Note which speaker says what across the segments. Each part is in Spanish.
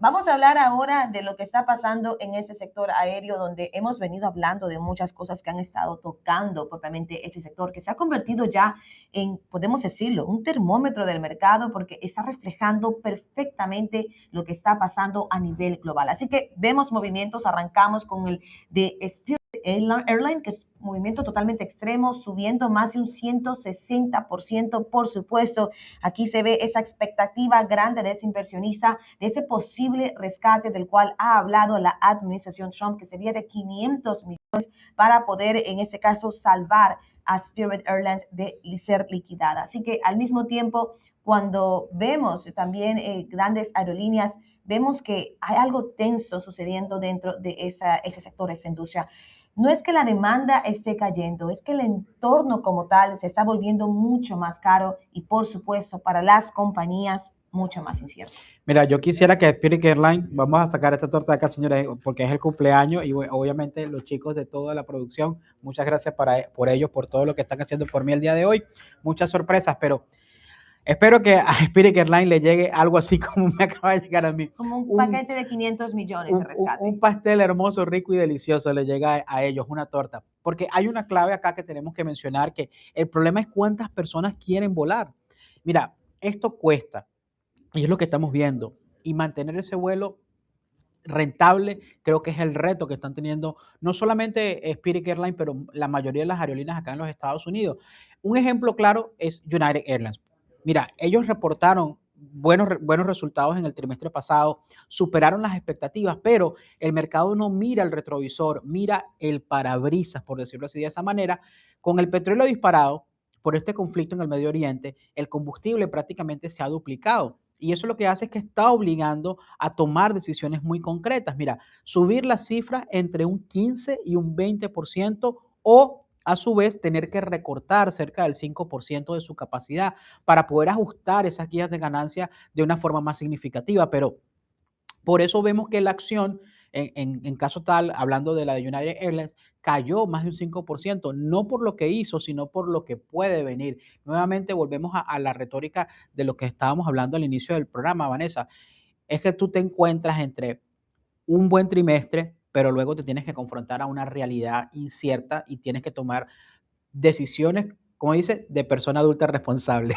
Speaker 1: Vamos a hablar ahora de lo que está pasando en ese sector aéreo, donde hemos venido hablando de muchas cosas que han estado tocando propiamente este sector, que se ha convertido ya en, podemos decirlo, un termómetro del mercado, porque está reflejando perfectamente lo que está pasando a nivel global. Así que vemos movimientos, arrancamos con el de Spirit Airline, que es un movimiento totalmente extremo, subiendo más de un 160%, por supuesto. Aquí se ve esa expectativa grande de ese inversionista, de ese posible rescate del cual ha hablado la administración Trump, que sería de 500 millones para poder, en este caso, salvar a Spirit Airlines de ser liquidada. Así que al mismo tiempo, cuando vemos también grandes aerolíneas, vemos que hay algo tenso sucediendo dentro de ese sector, esa industria. No es que la demanda esté cayendo, es que el entorno como tal se está volviendo mucho más caro y, por supuesto, para las compañías mucho más incierto.
Speaker 2: Mira, yo quisiera que Spirit Airlines, vamos a sacar esta torta de acá, señores, porque es el cumpleaños y obviamente los chicos de toda la producción, muchas gracias por ellos, por todo lo que están haciendo por mí el día de hoy. Muchas sorpresas, pero espero que a Spirit Airlines le llegue algo así como me acaba de llegar a mí.
Speaker 1: Como un paquete de 500 millones de rescate.
Speaker 2: Un pastel hermoso, rico y delicioso le llega a ellos, una torta. Porque hay una clave acá que tenemos que mencionar, que el problema es cuántas personas quieren volar. Mira, esto cuesta. Y es lo que estamos viendo. Y mantener ese vuelo rentable, creo que es el reto que están teniendo no solamente Spirit Airlines, pero la mayoría de las aerolíneas acá en los Estados Unidos. Un ejemplo claro es United Airlines. Mira, ellos reportaron buenos resultados en el trimestre pasado, superaron las expectativas, pero el mercado no mira el retrovisor, mira el parabrisas, por decirlo así de esa manera. Con el petróleo disparado por este conflicto en el Medio Oriente, el combustible prácticamente se ha duplicado. Y eso lo que hace es que está obligando a tomar decisiones muy concretas. Mira, subir las cifras entre un 15 y un 20% o a su vez tener que recortar cerca del 5% de su capacidad para poder ajustar esas guías de ganancia de una forma más significativa. Pero por eso vemos que la acción, en caso tal, hablando de la de United Airlines, cayó más de un 5%, no por lo que hizo, sino por lo que puede venir. Nuevamente volvemos a la retórica de lo que estábamos hablando al inicio del programa, Vanessa. Es que tú te encuentras entre un buen trimestre, pero luego te tienes que confrontar a una realidad incierta y tienes que tomar decisiones, como dice, de persona adulta responsable.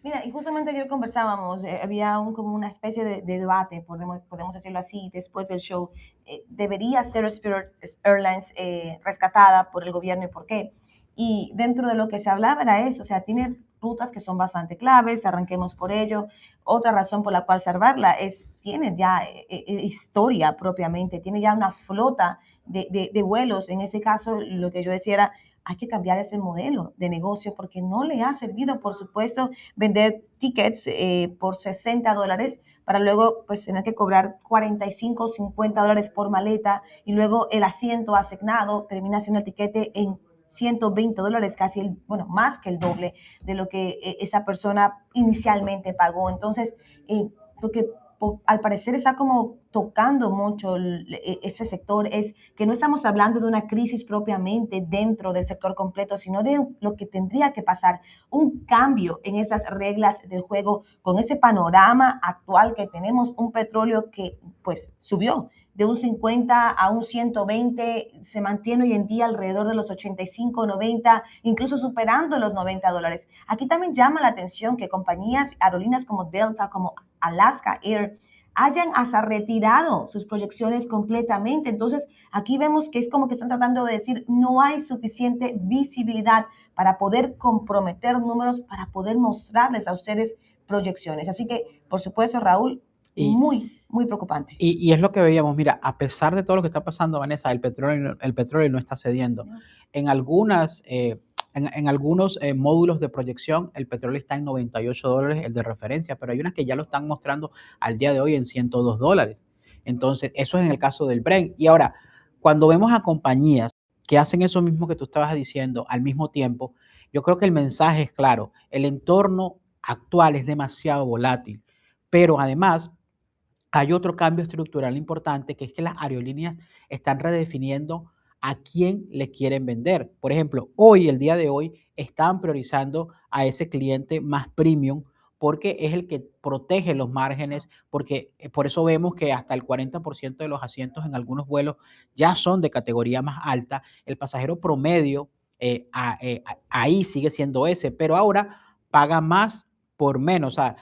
Speaker 1: Mira, y justamente ayer conversábamos, había como una especie de debate, podemos decirlo así, después del show. ¿Debería ser Spirit Airlines rescatada por el gobierno y por qué? Y dentro de lo que se hablaba era eso, o sea, tiene rutas que son bastante claves, arranquemos por ello. Otra razón por la cual salvarla es, tiene ya historia propiamente, tiene ya una flota de vuelos. En ese caso, lo que yo decía era, hay que cambiar ese modelo de negocio porque no le ha servido, por supuesto, vender tickets por $60 para luego pues tener que cobrar 45 o $50 por maleta y luego el asiento asignado termina siendo el tiquete en $120, casi bueno, más que el doble de lo que esa persona inicialmente pagó. Entonces, lo que al parecer está como tocando mucho ese sector es que no estamos hablando de una crisis propiamente dentro del sector completo, sino de lo que tendría que pasar, un cambio en esas reglas del juego con ese panorama actual que tenemos, un petróleo que pues subió de un 50 a un 120, se mantiene hoy en día alrededor de los 85, 90, incluso superando los $90. Aquí también llama la atención que compañías aerolíneas como Delta, como Alaska Air, hayan hasta retirado sus proyecciones completamente. Entonces, aquí vemos que es como que están tratando de decir, no hay suficiente visibilidad para poder comprometer números, para poder mostrarles a ustedes proyecciones. Así que, por supuesto, Raúl,
Speaker 2: Y,
Speaker 1: muy preocupante.
Speaker 2: y es lo que veíamos, mira, a pesar de todo lo que está pasando, Vanessa, el petróleo no está cediendo. En algunas... en algunos módulos de proyección, el petróleo está en $98, el de referencia, pero hay unas que ya lo están mostrando al día de hoy en $102. Entonces, eso es en el caso del Brent. Y ahora, cuando vemos a compañías que hacen eso mismo que tú estabas diciendo al mismo tiempo, yo creo que el mensaje es claro. El entorno actual es demasiado volátil, pero además hay otro cambio estructural importante, que es que las aerolíneas están redefiniendo a quién le quieren vender. Por ejemplo, hoy, el día de hoy, están priorizando a ese cliente más premium porque es el que protege los márgenes, porque por eso vemos que hasta el 40% de los asientos en algunos vuelos ya son de categoría más alta. El pasajero promedio ahí sigue siendo ese, pero ahora paga más por menos. O sea,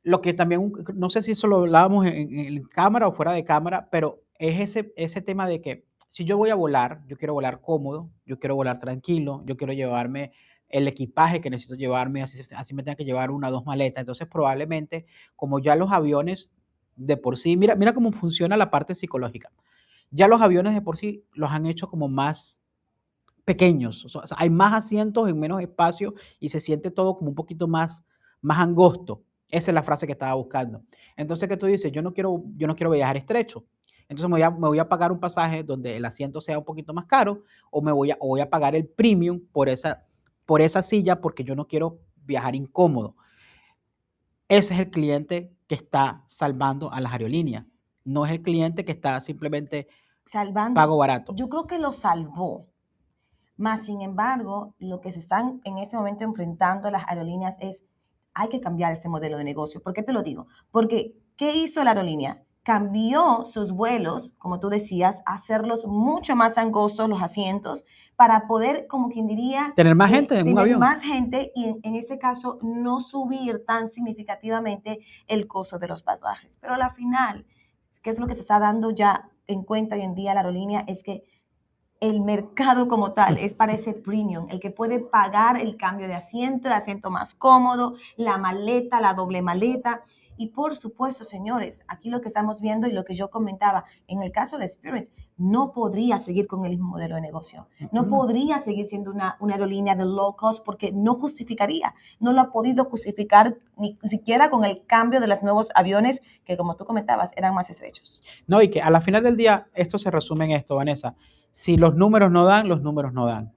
Speaker 2: lo que también, no sé si eso lo hablábamos en cámara o fuera de cámara, pero es ese tema de que si yo voy a volar, yo quiero volar cómodo, yo quiero volar tranquilo, yo quiero llevarme el equipaje que necesito llevarme, así me tenga que llevar una o dos maletas. Entonces, probablemente, como ya los aviones de por sí, mira cómo funciona la parte psicológica. Ya los aviones de por sí los han hecho como más pequeños, o sea, hay más asientos en menos espacio y se siente todo como un poquito más angosto. Esa es la frase que estaba buscando. Entonces, ¿qué tú dices? Yo no quiero viajar estrecho. Entonces, me voy a pagar un pasaje donde el asiento sea un poquito más caro o voy a pagar el premium por esa silla porque yo no quiero viajar incómodo. Ese es el cliente que está salvando a las aerolíneas. No es el cliente que está simplemente
Speaker 1: salvando.
Speaker 2: pago barato.
Speaker 1: Yo creo que lo salvó. Más sin embargo, lo que se están en este momento enfrentando las aerolíneas es, hay que cambiar este modelo de negocio. ¿Por qué te lo digo? Porque, ¿qué hizo la aerolínea? Cambió sus vuelos, como tú decías, a hacerlos mucho más angostos los asientos para poder, como quien diría,
Speaker 2: Tener más gente en un
Speaker 1: tener
Speaker 2: avión.
Speaker 1: más gente y en este caso no subir tan significativamente el costo de los pasajes. Pero a la final, ¿qué es lo que se está dando ya en cuenta hoy en día la aerolínea? Es que el mercado como tal es para ese premium, el que puede pagar el cambio de asiento, el asiento más cómodo, la maleta, la doble maleta. Y por supuesto, señores, aquí lo que estamos viendo y lo que yo comentaba, en el caso de Spirit, no podría seguir con el mismo modelo de negocio. No podría seguir siendo una aerolínea de low cost porque no justificaría. No lo ha podido justificar ni siquiera con el cambio de los nuevos aviones que, como tú comentabas, eran más estrechos.
Speaker 2: No, y que a la final del día, esto se resume en esto, Vanessa. Si los números no dan, los números no dan.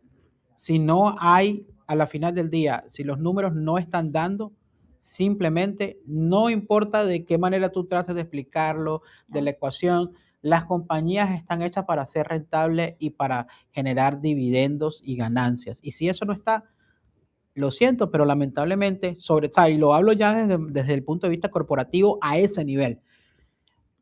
Speaker 2: Si no hay, a la final del día, si los números no están dando, simplemente no importa de qué manera tú trates de explicarlo, de la ecuación, las compañías están hechas para ser rentables y para generar dividendos y ganancias. Y si eso no está, lo siento, pero lamentablemente, y lo hablo ya desde el punto de vista corporativo a ese nivel.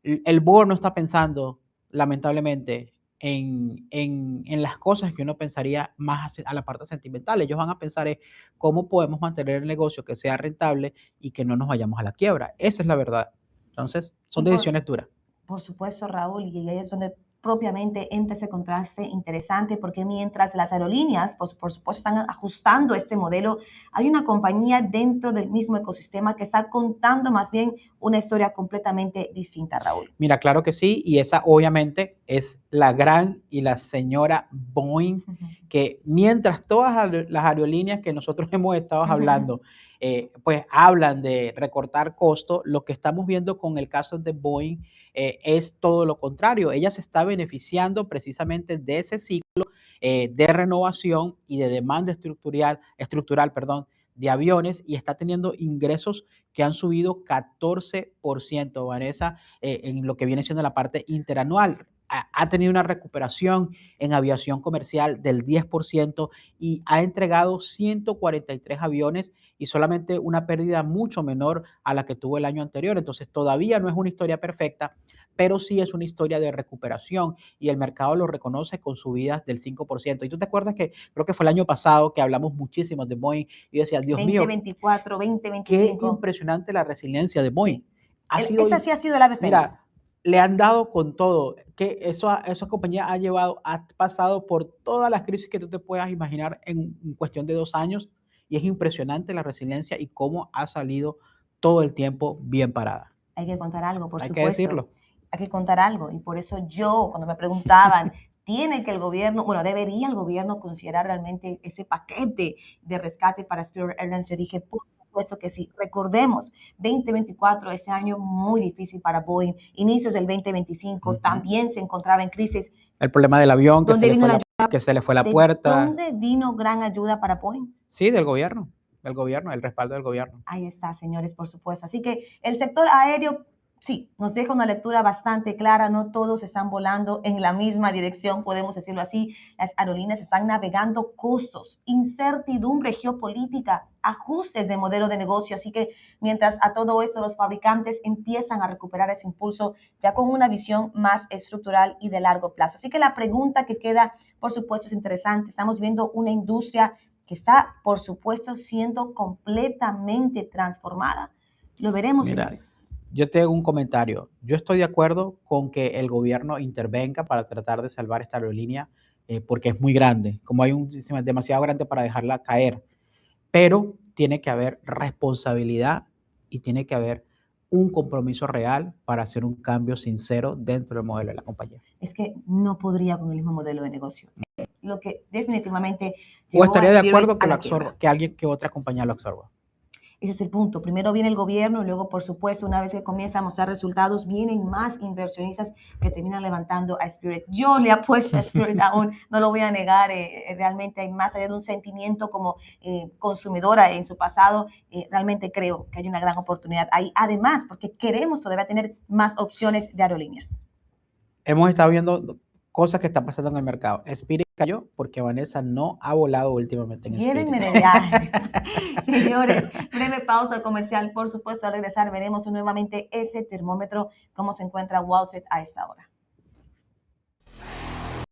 Speaker 2: El board no está pensando, lamentablemente, en las cosas que uno pensaría más a la parte sentimental. Ellos van a pensar en cómo podemos mantener el negocio que sea rentable y que no nos vayamos a la quiebra. Esa es la verdad. Entonces, son
Speaker 1: Y por,
Speaker 2: decisiones duras.
Speaker 1: Por supuesto, Raúl, y ahí es donde propiamente entra ese contraste interesante, porque mientras las aerolíneas, pues, por supuesto, están ajustando este modelo, hay una compañía dentro del mismo ecosistema que está contando más bien una historia completamente distinta, Raúl.
Speaker 2: Mira, claro que sí, y esa obviamente es la gran y la señora Boeing, que mientras todas las aerolíneas que nosotros hemos estado hablando, pues hablan de recortar costos, lo que estamos viendo con el caso de Boeing es todo lo contrario. Ella se está beneficiando precisamente de ese ciclo de renovación y de demanda estructural, perdón, de aviones y está teniendo ingresos que han subido 14%, Vanessa, en lo que viene siendo la parte interanual. Ha tenido una recuperación en aviación comercial del 10% y ha entregado 143 aviones y solamente una pérdida mucho menor a la que tuvo el año anterior. Entonces, todavía no es una historia perfecta, pero sí es una historia de recuperación y el mercado lo reconoce con subidas del 5%. Y tú te acuerdas que creo que fue el año pasado que hablamos muchísimo de Boeing y yo decía, Dios mío,
Speaker 1: 2024,
Speaker 2: qué
Speaker 1: 2025.
Speaker 2: impresionante la resiliencia de Boeing.
Speaker 1: Sí.
Speaker 2: Esa
Speaker 1: sí ha sido el ave fénix.
Speaker 2: Mira, le han dado con todo, que esa compañía ha pasado por todas las crisis que tú te puedas imaginar en cuestión de 2 años y es impresionante la resiliencia y cómo ha salido todo el tiempo bien parada.
Speaker 1: Hay que contar algo, por
Speaker 2: Hay que
Speaker 1: supuesto.
Speaker 2: decirlo.
Speaker 1: Hay que contar algo. Y por eso yo, cuando me preguntaban, ¿tiene que el gobierno, bueno, debería el gobierno considerar realmente ese paquete de rescate para Spirit Airlines? Yo dije, por supuesto que sí. Recordemos, 2024, ese año muy difícil para Boeing. Inicios del 2025 también se encontraba en crisis.
Speaker 2: El problema del avión, que
Speaker 1: ¿Dónde vino la ayuda?
Speaker 2: que se le fue la
Speaker 1: ¿De
Speaker 2: puerta.
Speaker 1: dónde vino gran ayuda para Boeing?
Speaker 2: Sí, del gobierno, el respaldo del gobierno.
Speaker 1: Ahí está, señores, por supuesto. Así que el sector aéreo sí, nos deja una lectura bastante clara, no todos están volando en la misma dirección, podemos decirlo así. Las aerolíneas están navegando costos, incertidumbre geopolítica, ajustes de modelo de negocio, así que mientras a todo esto los fabricantes empiezan a recuperar ese impulso ya con una visión más estructural y de largo plazo. Así que la pregunta que queda, por supuesto, es interesante. Estamos viendo una industria que está, por supuesto, siendo completamente transformada. Lo veremos,
Speaker 2: Mira,
Speaker 1: señores.
Speaker 2: yo te hago un comentario. Yo estoy de acuerdo con que el gobierno intervenga para tratar de salvar esta aerolínea porque es muy grande, como hay un sistema demasiado grande para dejarla caer, pero tiene que haber responsabilidad y tiene que haber un compromiso real para hacer un cambio sincero dentro del modelo de la compañía.
Speaker 1: Es que no podría con el mismo modelo de negocio. Es lo que definitivamente
Speaker 2: ¿O
Speaker 1: llevó a
Speaker 2: estaría de
Speaker 1: Spirit
Speaker 2: acuerdo que
Speaker 1: a
Speaker 2: lo
Speaker 1: la
Speaker 2: absorba,
Speaker 1: quiebra.
Speaker 2: que otra compañía lo absorba?
Speaker 1: Ese es el punto. Primero viene el gobierno y luego, por supuesto, una vez que comienza a mostrar resultados, vienen más inversionistas que terminan levantando a Spirit. Yo le apuesto a Spirit aún, no lo voy a negar. Realmente hay más allá de un sentimiento como consumidora en su pasado, realmente creo que hay una gran oportunidad ahí. Además, porque queremos todavía tener más opciones de aerolíneas.
Speaker 2: Hemos estado viendo cosas que están pasando en el mercado. Spirit cayó porque Vanessa no ha volado últimamente en Spirit.
Speaker 1: Llévenme de viaje. Señores, breve pausa comercial. Por supuesto, al regresar veremos nuevamente ese termómetro, cómo se encuentra Wall Street a esta hora.